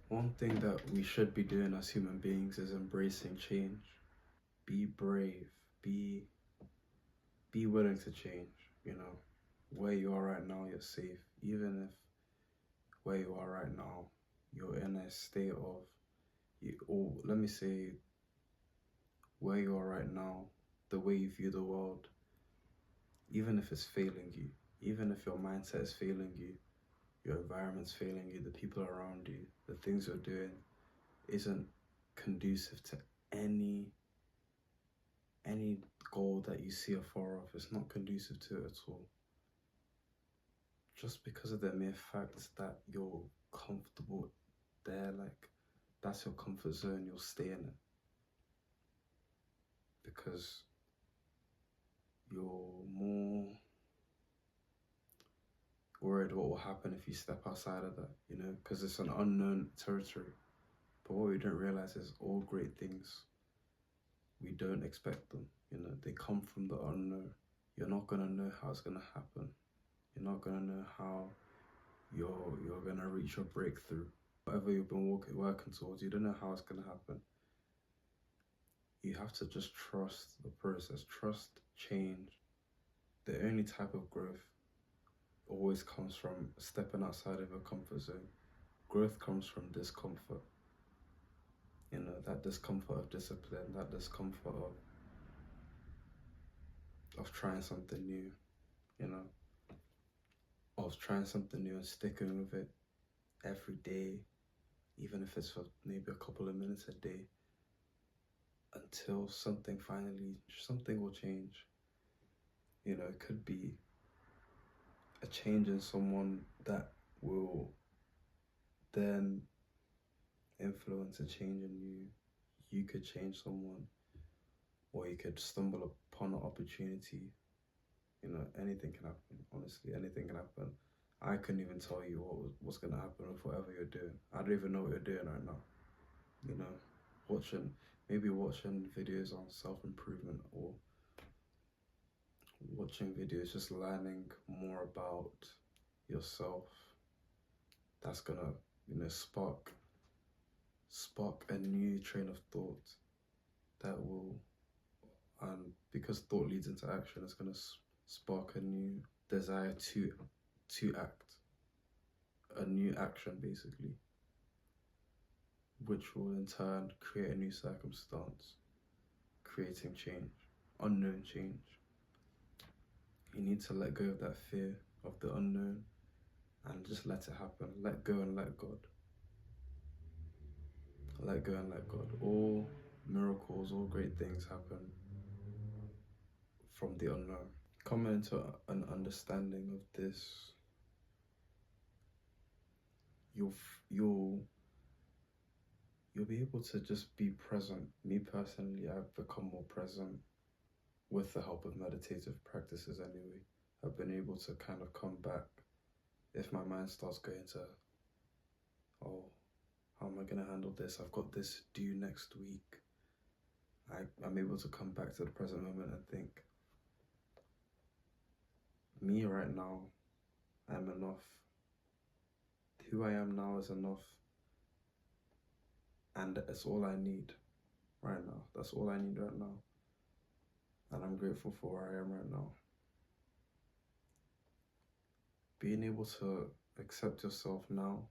One thing that we should be doing as human beings is embracing change. Be brave. Be willing to change. You know, where you are right now, you're safe. Even if where you are right now, you're in a state of or let me say where you are right now, the way you view the world, even if it's failing you, even if your mindset is failing you, your environment's failing you, the people around you, the things you're doing isn't conducive to any any goal that you see afar off. It's not conducive to it at all. Just because of the mere fact that you're comfortable there, like that's your comfort zone, you'll stay in it because you're more worried what will happen if you step outside of that, you know, because it's an unknown territory. But what we don't realize is all great things, we don't expect them, you know, they come from the unknown. You're not gonna know how it's gonna happen. You're not gonna know how you're gonna reach your breakthrough. Whatever you've been working towards, you don't know how it's gonna happen. You have to just trust the process, trust change. The only type of growth always comes from stepping outside of your comfort zone. Growth comes from discomfort. You know, that discomfort of discipline, that discomfort of trying something new, you know, of trying something new and sticking with it every day, even if it's for maybe a couple of minutes a day, until something will change. You know, it could be a change in someone that will then influence a change in you. You could change someone, or you could stumble upon an opportunity. You know, anything can happen. Honestly, anything can happen. I couldn't even tell you what's gonna happen with whatever you're doing. I don't even know what you're doing right now. You know, maybe watching videos on self-improvement, or watching videos just learning more about yourself. That's gonna, you know, spark a new train of thought that will, and because thought leads into action, it's gonna spark a new desire to act, a new action basically, which will in turn create a new circumstance, creating change, unknown change. You need to let go of that fear of the unknown and just let it happen. Let go and let God. Let go and let God. All miracles, all great things happen from the unknown. Coming into an understanding of this, you'll be able to just be present. Me personally, I've become more present with the help of meditative practices anyway. I've been able to kind of come back if my mind starts going to, oh, how am I going to handle this? I've got this due next week. I'm able to come back to the present moment and think, me right now, I'm enough. Who I am now is enough. And it's all I need right now. That's all I need right now. And I'm grateful for where I am right now. Being able to accept yourself now,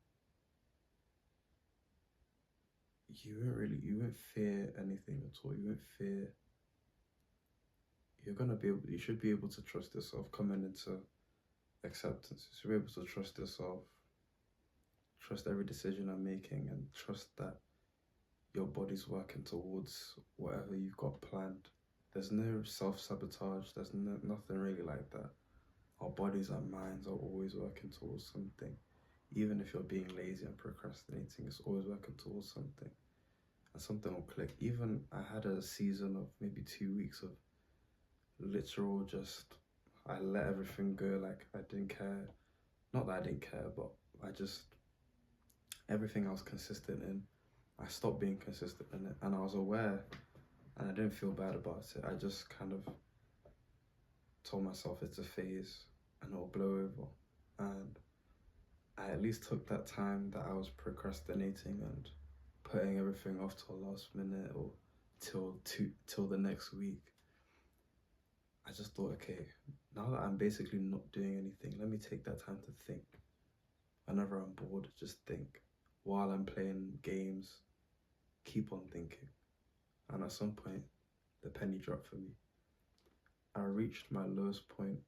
you won't fear anything at all. You won't fear. You should be able to trust yourself coming into acceptance. You should be able to trust yourself, trust every decision I'm making, and trust that your body's working towards whatever you've got planned. There's no self-sabotage, there's nothing really like that. Our bodies and minds are always working towards something. Even if you're being lazy and procrastinating, it's always working towards something. And something will click. Even I had a season of maybe 2 weeks of literal just, I let everything go, like I didn't care. Not that I didn't care, but everything I was consistent in, I stopped being consistent in it. And I was aware, and I didn't feel bad about it. I just kind of told myself it's a phase and it'll blow over. And I at least took that time that I was procrastinating and putting everything off till last minute or till the next week. I just thought, okay, now that I'm basically not doing anything, let me take that time to think. Whenever I'm bored, just think. While I'm playing games, keep on thinking. And at some point, the penny dropped for me. I reached my lowest point,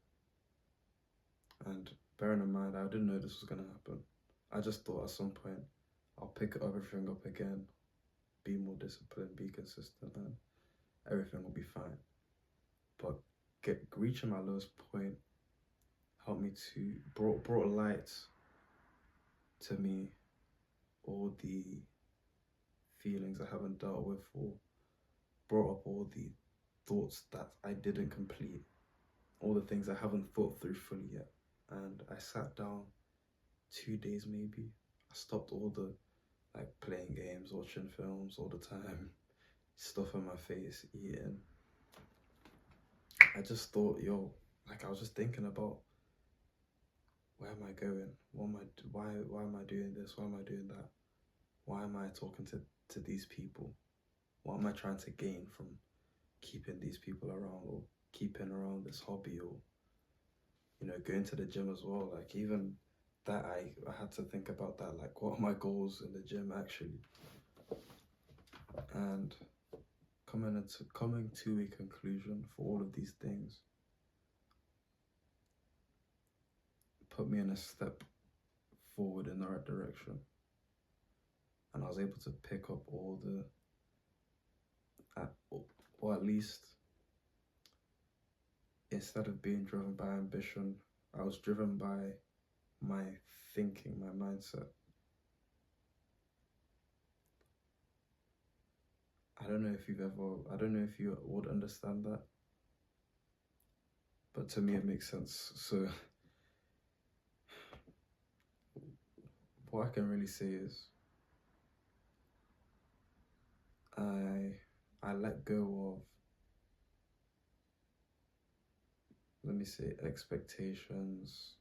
and bearing in mind, I didn't know this was gonna happen. I just thought at some point, I'll pick everything up again, be more disciplined, be consistent, and everything will be fine. But reaching my lowest point helped me to brought light to me all the feelings I haven't dealt with, or brought up all the thoughts that I didn't complete, all the things I haven't thought through fully yet. And I sat down 2 days maybe. I stopped all the playing games, watching films all the time, stuff in my face, eating. I just thought, yo, I was just thinking about, where am I going? Why am I doing this? Why am I doing that? Why am I talking to these people? What am I trying to gain from keeping these people around, or keeping around this hobby, or going to the gym as well? Even that, I had to think about that. What are my goals in the gym actually? And coming to a conclusion for all of these things put me in a step forward in the right direction. And I was able to pick up all the, or at least, instead of being driven by ambition, I was driven by my thinking, my mindset. I don't know if you would understand that, but to me it makes sense. So what I can really say is, I let go of, let me say, expectations,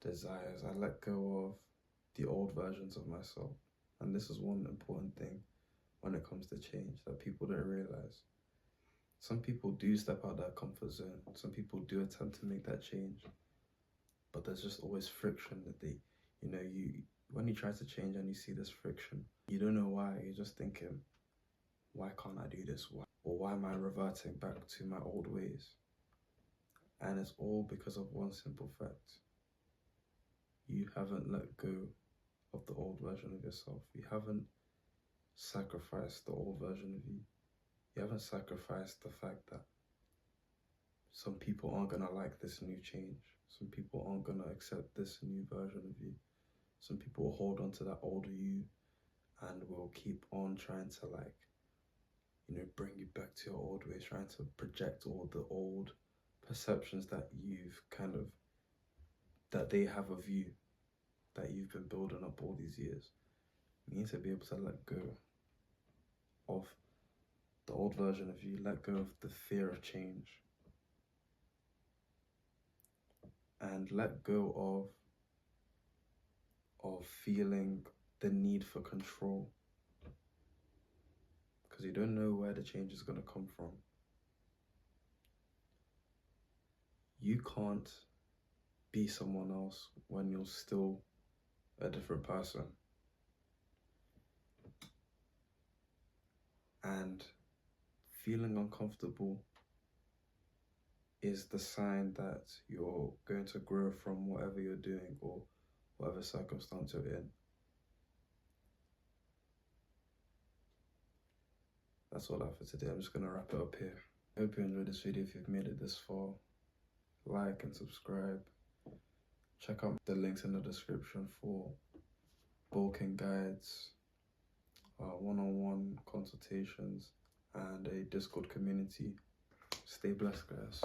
desires. I let go of the old versions of myself. And this is one important thing when it comes to change that people don't realize. Some people do step out their comfort zone. Some people do attempt to make that change, but there's just always friction that when you try to change and you see this friction, you don't know why. You're just thinking, why can't I do this? Why am I reverting back to my old ways? And it's all because of one simple fact. You haven't let go of the old version of yourself. You haven't sacrificed the old version of you. You haven't sacrificed the fact that some people aren't gonna like this new change. Some people aren't gonna accept this new version of you. Some people will hold on to that older you and will keep on trying to bring you back to your old ways, trying to project all the old perceptions that that they have of you, that you've been building up all these years. You need to be able to let go of the old version of you, let go of the fear of change, and let go of feeling the need for control, because you don't know where the change is going to come from. You can't be someone else when you're still a different person. And feeling uncomfortable is the sign that you're going to grow from whatever you're doing or whatever circumstance you're in. That's all I have for today. I'm just going to wrap it up here. I hope you enjoyed this video. If you've made it this far, like and subscribe. Check out the links in the description for bulking guides, one-on-one consultations, and a Discord community. Stay blessed, guys.